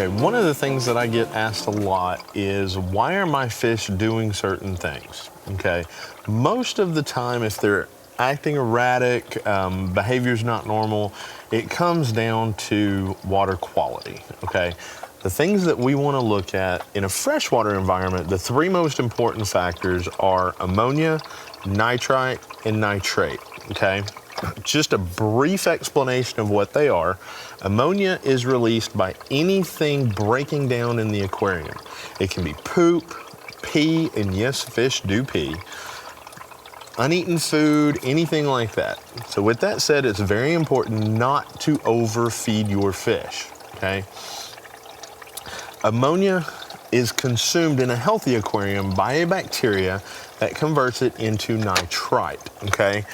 one of the things that I get asked a lot is, why are my fish doing certain things? Okay, most of the time, if they're acting erratic, behavior's not normal, it comes down to water quality, okay? The things that we want to look at in a freshwater environment, the three most important factors are ammonia, nitrite, and nitrate, okay? Just a brief explanation of what they are. Ammonia is released by anything breaking down in the aquarium. It can be poop, pee, and yes, fish do pee, uneaten food, anything like that. So with that said, it's very important not to overfeed your fish, okay? Ammonia is consumed in a healthy aquarium by a bacteria that converts it into nitrite, okay?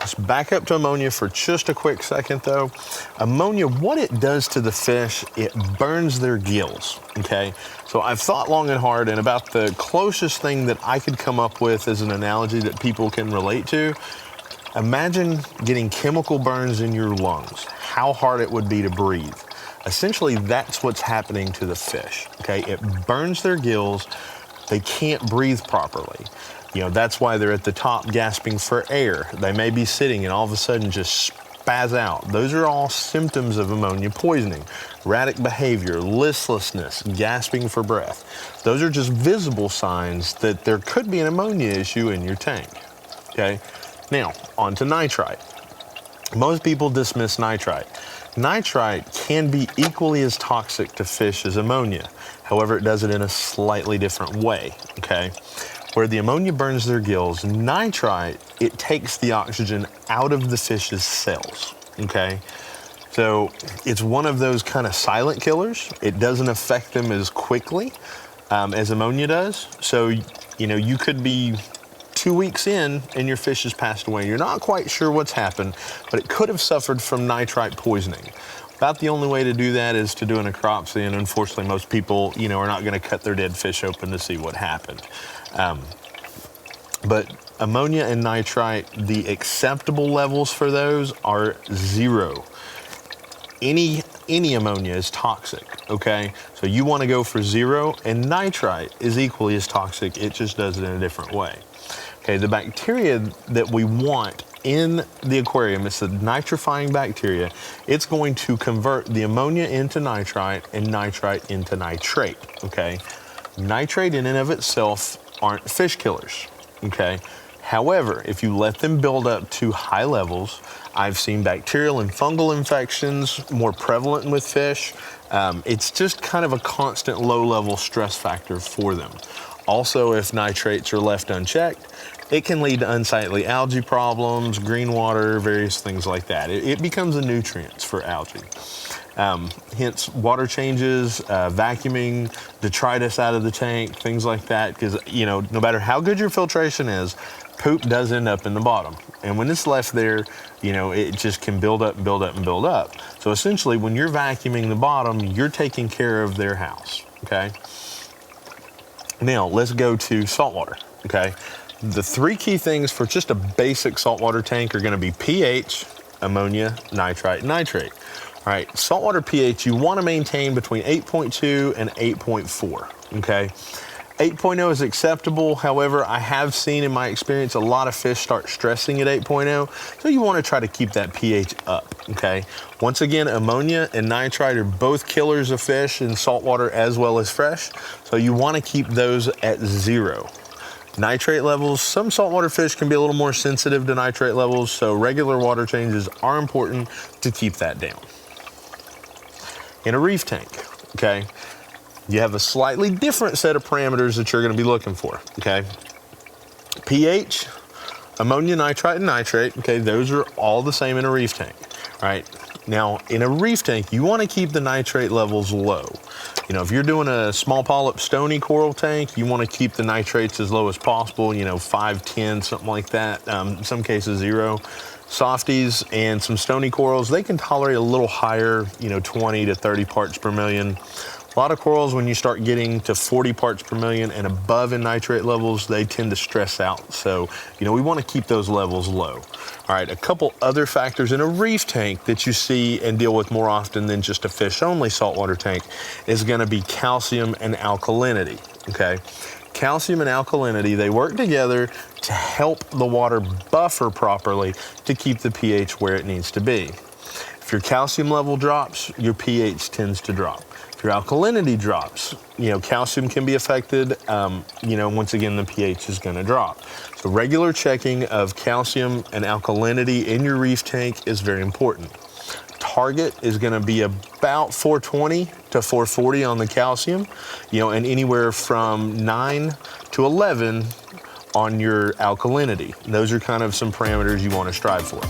Let's back up to ammonia for just a quick second though. Ammonia, what it does to the fish, it burns their gills, okay? So I've thought long and hard, and about the closest thing that I could come up with as an analogy that people can relate to. Imagine getting chemical burns in your lungs, how hard it would be to breathe. Essentially, that's what's happening to the fish, okay? It burns their gills, they can't breathe properly. You know, that's why they're at the top gasping for air. They may be sitting and all of a sudden just spaz out. Those are all symptoms of ammonia poisoning. Erratic behavior, listlessness, gasping for breath. Those are just visible signs that there could be an ammonia issue in your tank, okay? Now, on to nitrite. Most people dismiss nitrite. Nitrite can be equally as toxic to fish as ammonia. However, it does it in a slightly different way, okay? Where the ammonia burns their gills, nitrite, it takes the oxygen out of the fish's cells, okay? So it's one of those kind of silent killers. It doesn't affect them as quickly as ammonia does. So, you know, you could be 2 weeks in and your fish has passed away. You're not quite sure what's happened, but it could have suffered from nitrite poisoning. About the only way to do that is to do a necropsy, and unfortunately most people, you know, are not gonna cut their dead fish open to see what happened. But ammonia and nitrite, the acceptable levels for those are 0. Any ammonia is toxic, okay? So you wanna go for 0, and nitrite is equally as toxic, it just does it in a different way. Okay, the bacteria that we want in the aquarium, it's the nitrifying bacteria. It's going to convert the ammonia into nitrite and nitrite into nitrate, okay? Nitrate in and of itself aren't fish killers, okay? However, if you let them build up to high levels, I've seen bacterial and fungal infections more prevalent with fish. It's just kind of a constant low-level stress factor for them. Also, if nitrates are left unchecked, it can lead to unsightly algae problems, green water, various things like that. It becomes a nutrient for algae. Hence, water changes, vacuuming, detritus out of the tank, things like that, because, you know, no matter how good your filtration is, poop does end up in the bottom. And when it's left there, you know, it just can build up and build up and build up. So essentially, when you're vacuuming the bottom, you're taking care of their house, okay? Now, let's go to saltwater, okay? The three key things for just a basic saltwater tank are gonna be pH, ammonia, nitrite, and nitrate. All right, saltwater pH, you wanna maintain between 8.2 and 8.4, okay? 8.0 is acceptable. However, I have seen in my experience a lot of fish start stressing at 8.0, so you wanna try to keep that pH up, okay? Once again, ammonia and nitrite are both killers of fish in saltwater as well as fresh, so you wanna keep those at 0. Nitrate levels, some saltwater fish can be a little more sensitive to nitrate levels, so regular water changes are important to keep that down. In a reef tank, okay, you have a slightly different set of parameters that you're gonna be looking for, okay? pH, ammonia, nitrite, and nitrate, okay, those are all the same in a reef tank, right? Now, in a reef tank, you wanna keep the nitrate levels low. You know, if you're doing a small polyp stony coral tank, you wanna keep the nitrates as low as possible, you know, 5, 10, something like that, in some cases 0. Softies and some stony corals, they can tolerate a little higher, you know, 20 to 30 parts per million. A lot of corals, when you start getting to 40 parts per million and above in nitrate levels, they tend to stress out. So, we want to keep those levels low. All right, a couple other factors in a reef tank that you see and deal with more often than just a fish-only saltwater tank is going to be calcium and alkalinity, okay? Calcium and alkalinity, they work together to help the water buffer properly to keep the pH where it needs to be. If your calcium level drops, your pH tends to drop. If your alkalinity drops, calcium can be affected. Once again, the pH is going to drop. So regular checking of calcium and alkalinity in your reef tank is very important. Target is going to be about 420 to 440 on the calcium, and anywhere from 9 to 11 on your alkalinity. Those are kind of some parameters you want to strive for.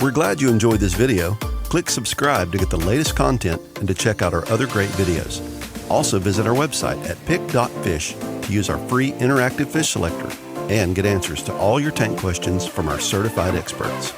We're glad you enjoyed this video. Click subscribe to get the latest content and to check out our other great videos. Also visit our website at Pick.Fish to use our free interactive fish selector and get answers to all your tank questions from our certified experts.